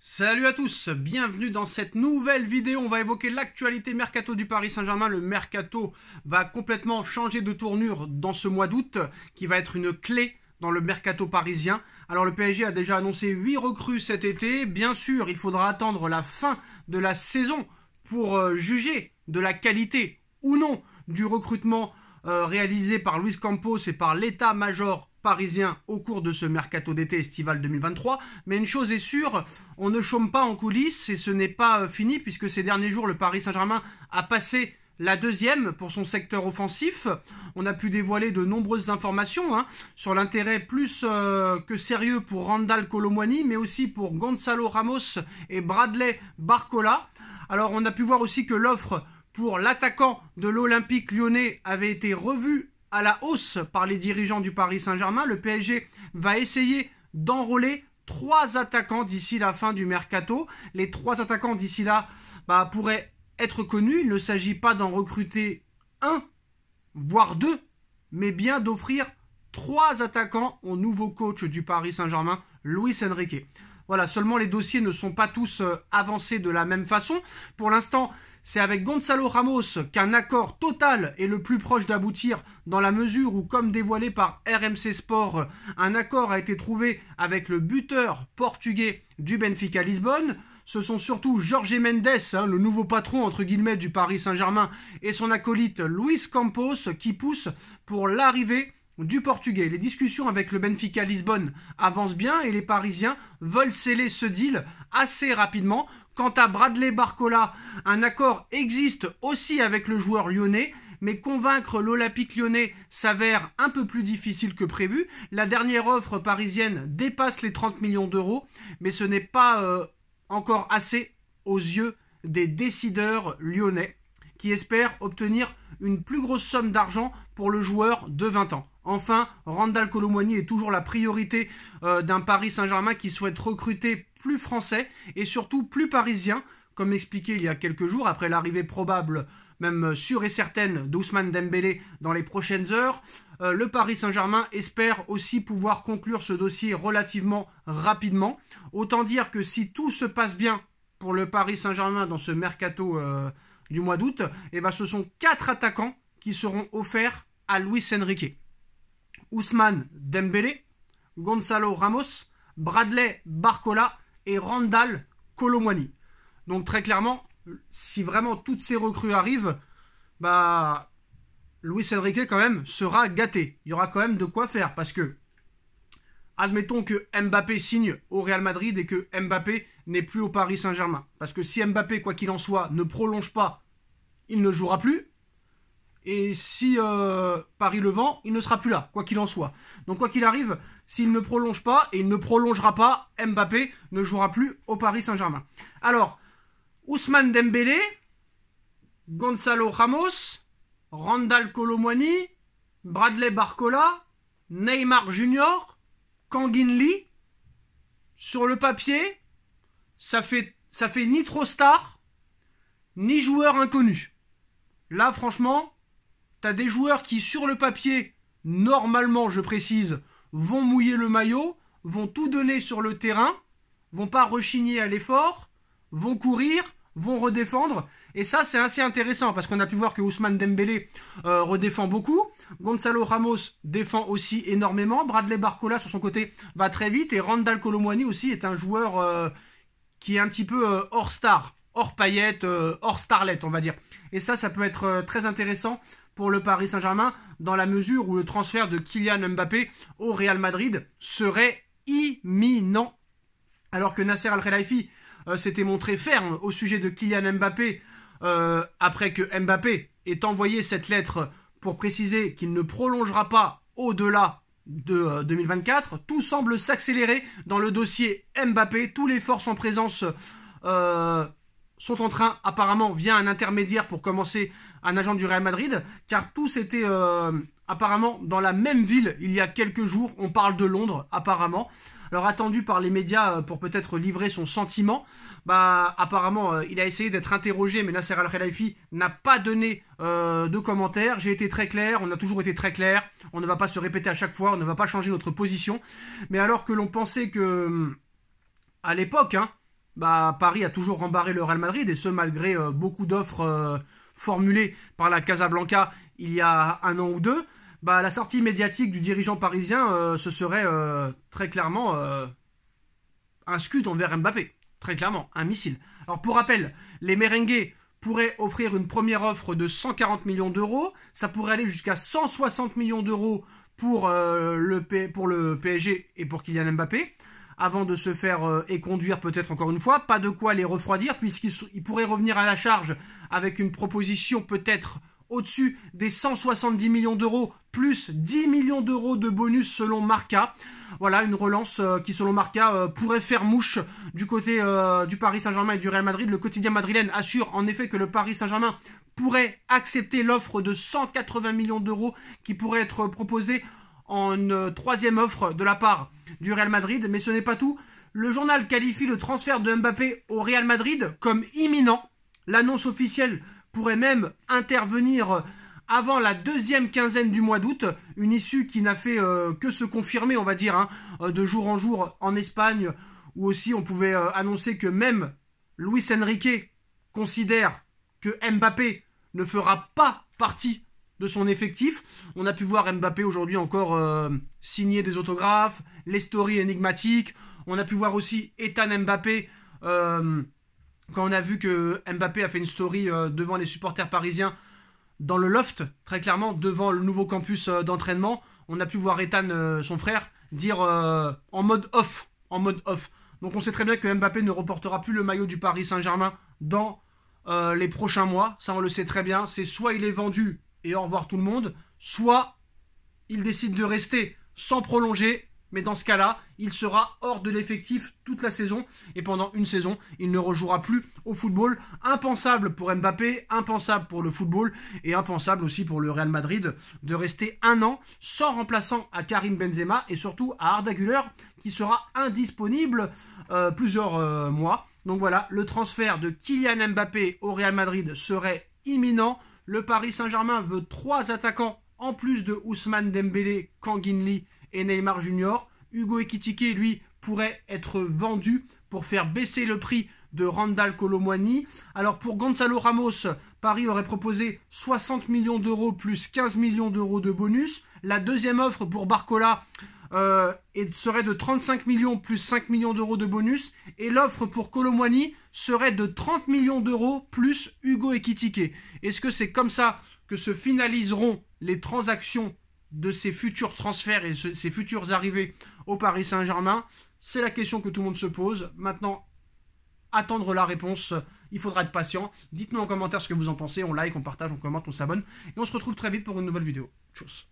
Salut à tous, bienvenue dans cette nouvelle vidéo. On va évoquer l'actualité mercato du Paris Saint-Germain. Le mercato va complètement changer de tournure dans ce mois d'août, qui va être une clé dans le mercato parisien. Alors le PSG a déjà annoncé 8 recrues cet été. Bien sûr, il faudra attendre la fin de la saison pour juger de la qualité ou non du recrutement réalisé par Luis Campos et par l'état-major parisien au cours de ce mercato d'été estival 2023. Mais une chose est sûre, on ne chôme pas en coulisses et ce n'est pas fini puisque ces derniers jours, le Paris Saint-Germain a passé la deuxième pour son secteur offensif. On a pu dévoiler de nombreuses informations sur l'intérêt plus que sérieux pour Randal Kolo Muani, mais aussi pour Gonzalo Ramos et Bradley Barcola. Alors on a pu voir aussi que l'offre pour l'attaquant de l'Olympique lyonnais avait été revue à la hausse par les dirigeants du Paris Saint-Germain. Le PSG va essayer d'enrôler 3 attaquants d'ici la fin du mercato. Les 3 attaquants d'ici là pourraient être connus. Il ne s'agit pas d'en recruter 1, voire 2, mais bien d'offrir 3 attaquants au nouveau coach du Paris Saint-Germain, Luis Enrique. Voilà, seulement les dossiers ne sont pas tous avancés de la même façon. Pour l'instant, c'est avec Gonzalo Ramos qu'un accord total est le plus proche d'aboutir dans la mesure où, comme dévoilé par RMC Sport, un accord a été trouvé avec le buteur portugais du Benfica Lisbonne. Ce sont surtout Jorge Mendes, le nouveau patron entre guillemets du Paris Saint-Germain, et son acolyte Luis Campos qui poussent pour l'arrivée du Portugais. Les discussions avec le Benfica Lisbonne avancent bien et les Parisiens veulent sceller ce deal assez rapidement. Quant à Bradley Barcola, un accord existe aussi avec le joueur lyonnais, mais convaincre l'Olympique lyonnais s'avère un peu plus difficile que prévu. La dernière offre parisienne dépasse les 30 millions d'euros, mais ce n'est pas encore assez aux yeux des décideurs lyonnais qui espèrent obtenir une plus grosse somme d'argent pour le joueur de 20 ans. Enfin, Randal Kolo Muani est toujours la priorité d'un Paris Saint-Germain qui souhaite recruter plus français et surtout plus parisien, comme expliqué il y a quelques jours après l'arrivée probable, même sûre et certaine, d'Ousmane Dembélé dans les prochaines heures. Le Paris Saint-Germain espère aussi pouvoir conclure ce dossier relativement rapidement. Autant dire que si tout se passe bien pour le Paris Saint-Germain dans ce mercato du mois d'août, ce sont 4 attaquants qui seront offerts à Luis Enrique. Ousmane Dembélé, Gonzalo Ramos, Bradley Barcola et Randal Kolo Muani. Donc très clairement, si vraiment toutes ces recrues arrivent, Luis Enrique quand même sera gâté. Il y aura quand même de quoi faire parce que admettons que Mbappé signe au Real Madrid et que Mbappé n'est plus au Paris Saint-Germain. Parce que si Mbappé, quoi qu'il en soit, ne prolonge pas, il ne jouera plus. Et si Paris le vend, il ne sera plus là, quoi qu'il en soit. Donc quoi qu'il arrive, s'il ne prolonge pas, et il ne prolongera pas, Mbappé ne jouera plus au Paris Saint-Germain. Alors, Ousmane Dembélé, Gonzalo Ramos, Randal Kolo Muani, Bradley Barcola, Neymar Junior, Kangin Lee. Sur le papier, ça fait ni trop star, ni joueur inconnu. Là, franchement, t'as des joueurs qui, sur le papier, normalement, je précise, vont mouiller le maillot, vont tout donner sur le terrain, vont pas rechigner à l'effort, vont courir, vont redéfendre. Et ça, c'est assez intéressant parce qu'on a pu voir que Ousmane Dembélé redéfend beaucoup. Gonzalo Ramos défend aussi énormément. Bradley Barcola, sur son côté, va très vite. Et Randal Kolo Muani aussi est un joueur qui est un petit peu hors star, hors paillettes, hors starlet, on va dire. Et ça peut être très intéressant pour le Paris Saint-Germain dans la mesure où le transfert de Kylian Mbappé au Real Madrid serait imminent. Alors que Nasser Al-Khelaifi s'était montré ferme au sujet de Kylian Mbappé après que Mbappé ait envoyé cette lettre pour préciser qu'il ne prolongera pas au-delà de 2024. Tout semble s'accélérer dans le dossier Mbappé. Tous les forces en présence sont en train, apparemment, via un intermédiaire pour commencer, un agent du Real Madrid, car tous étaient apparemment dans la même ville il y a quelques jours. On parle de Londres, apparemment. Alors attendu par les médias pour peut-être livrer son sentiment, apparemment il a essayé d'être interrogé, mais Nasser Al-Khelaifi n'a pas donné de commentaires. J'ai été très clair, on a toujours été très clair, on ne va pas se répéter à chaque fois, on ne va pas changer notre position. Mais alors que l'on pensait que, à l'époque, Paris a toujours rembarré le Real Madrid, et ce malgré beaucoup d'offres formulées par la Casablanca il y a un an ou deux. La sortie médiatique du dirigeant parisien, ce serait très clairement un scud envers Mbappé. Très clairement, un missile. Alors pour rappel, les merengues pourraient offrir une première offre de 140 millions d'euros. Ça pourrait aller jusqu'à 160 millions d'euros pour le PSG et pour Kylian Mbappé, avant de se faire éconduire peut-être encore une fois. Pas de quoi les refroidir, puisqu'ils pourraient revenir à la charge avec une proposition peut-être au-dessus des 170 millions d'euros, plus 10 millions d'euros de bonus selon Marca. Voilà, une relance qui selon Marca pourrait faire mouche du côté du Paris Saint-Germain et du Real Madrid. Le quotidien madrilène assure en effet que le Paris Saint-Germain pourrait accepter l'offre de 180 millions d'euros qui pourrait être proposée en une troisième offre de la part du Real Madrid. Mais ce n'est pas tout. Le journal qualifie le transfert de Mbappé au Real Madrid comme imminent. L'annonce officielle pourrait même intervenir avant la deuxième quinzaine du mois d'août, une issue qui n'a fait que se confirmer, on va dire, de jour en jour en Espagne, où aussi on pouvait annoncer que même Luis Enrique considère que Mbappé ne fera pas partie de son effectif. On a pu voir Mbappé aujourd'hui encore signer des autographes, les stories énigmatiques. On a pu voir aussi Ethan Mbappé quand on a vu que Mbappé a fait une story devant les supporters parisiens dans le loft, très clairement, devant le nouveau campus d'entraînement. On a pu voir Ethan, son frère, dire en mode off. Donc on sait très bien que Mbappé ne reportera plus le maillot du Paris Saint-Germain dans les prochains mois. Ça, on le sait très bien. C'est soit il est vendu et au revoir tout le monde, soit il décide de rester sans prolonger. Mais dans ce cas-là, il sera hors de l'effectif toute la saison. Et pendant une saison, il ne rejouera plus au football. Impensable pour Mbappé, impensable pour le football. Et impensable aussi pour le Real Madrid de rester un an sans remplaçant à Karim Benzema. Et surtout à Arda Güler qui sera indisponible plusieurs mois. Donc voilà, le transfert de Kylian Mbappé au Real Madrid serait imminent. Le Paris Saint-Germain veut 3 attaquants en plus de Ousmane Dembélé, Kangin Lee et Neymar Junior. Hugo Ekitike, lui, pourrait être vendu pour faire baisser le prix de Randal Kolo Muani. Alors pour Gonzalo Ramos, Paris aurait proposé 60 millions d'euros plus 15 millions d'euros de bonus. La deuxième offre pour Barcola serait de 35 millions plus 5 millions d'euros de bonus. Et l'offre pour Kolo Muani serait de 30 millions d'euros plus Hugo Ekitike. Est-ce que c'est comme ça que se finaliseront les transactions de ces futurs transferts et ces futures arrivées au Paris Saint-Germain? C'est la question que tout le monde se pose. Maintenant, attendre la réponse, il faudra être patient. Dites-nous en commentaire ce que vous en pensez. On like, on partage, on commente, on s'abonne. Et on se retrouve très vite pour une nouvelle vidéo. Tchuss.